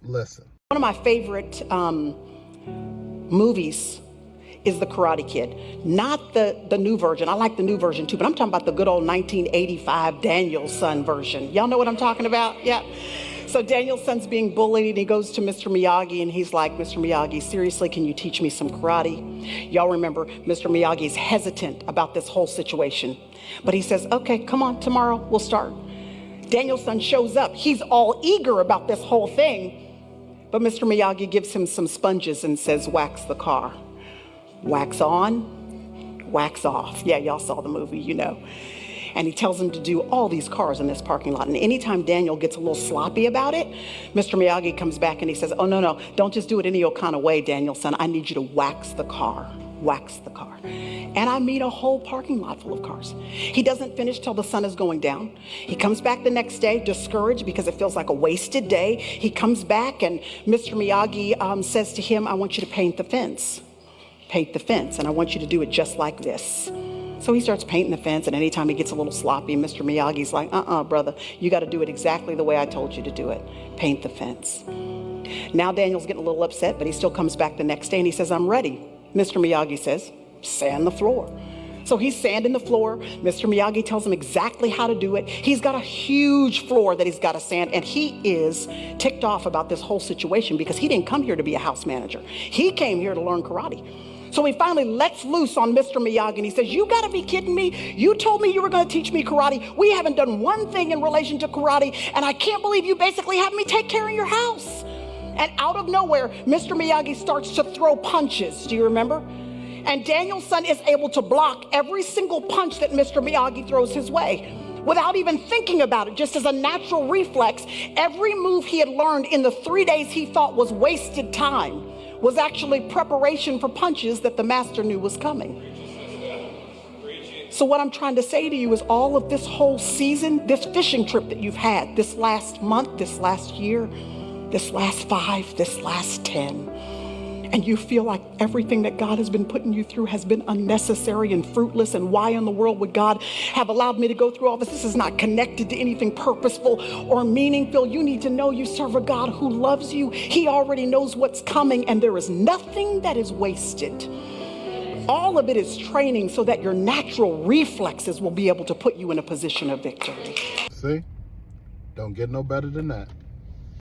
Listen. One of my favorite movies is The Karate Kid. Not the new version. I like the new version too, but I'm talking about the good old 1985 Daniel-san version. Y'all know what I'm talking about? Yeah. So Daniel-san's being bullied and he goes to Mr. Miyagi and he's like, Mr. Miyagi, seriously, can you teach me some karate? Y'all remember Mr. Miyagi's hesitant about this whole situation. But he says, okay, come on, tomorrow we'll start. Daniel-san shows up. He's all eager about this whole thing. But Mr. Miyagi gives him some sponges and says, wax the car. Wax on, wax off. Yeah, y'all saw the movie, you know. And he tells him to do all these cars in this parking lot. And anytime Daniel gets a little sloppy about it, Mr. Miyagi comes back and he says, oh, no, don't just do it any old kind of way, Daniel-san. I need you to wax the car. Wax the car. And I meet a whole parking lot full of cars. He doesn't finish till the sun is going down. He comes back the next day discouraged because it feels like a wasted day. He comes back and Mr. Miyagi says to him, I want you to paint the fence. Paint the fence, and I want you to do it just like this. So he starts painting the fence, and anytime he gets a little sloppy, Mr. Miyagi's like, brother, you got to do it exactly the way I told you to do it. Paint the fence. Now Daniel's getting a little upset, but he still comes back the next day, and he says, I'm ready. Mr. Miyagi says, sand the floor. So he's sanding the floor. Mr. Miyagi tells him exactly how to do it. He's got a huge floor that he's got to sand, and he is ticked off about this whole situation because he didn't come here to be a house manager. He came here to learn karate. So he finally lets loose on Mr. Miyagi and he says, you gotta be kidding me. You told me you were gonna teach me karate. We haven't done one thing in relation to karate, and I can't believe you basically have me take care of your house. And out of nowhere, Mr. Miyagi starts to throw punches. Do you remember? And Daniel-san is able to block every single punch that Mr. Miyagi throws his way. Without even thinking about it, just as a natural reflex, every move he had learned in the 3 days he thought was wasted time was actually preparation for punches that the master knew was coming. So what I'm trying to say to you is all of this whole season, this fishing trip that you've had, this last month, this last year, this last 5, this last 10, and you feel like everything that God has been putting you through has been unnecessary and fruitless, and why in the world would God have allowed me to go through all this? This is not connected to anything purposeful or meaningful. You need to know you serve a God who loves you. He already knows what's coming, and there is nothing that is wasted. All of it is training so that your natural reflexes will be able to put you in a position of victory. See? Don't get no better than that.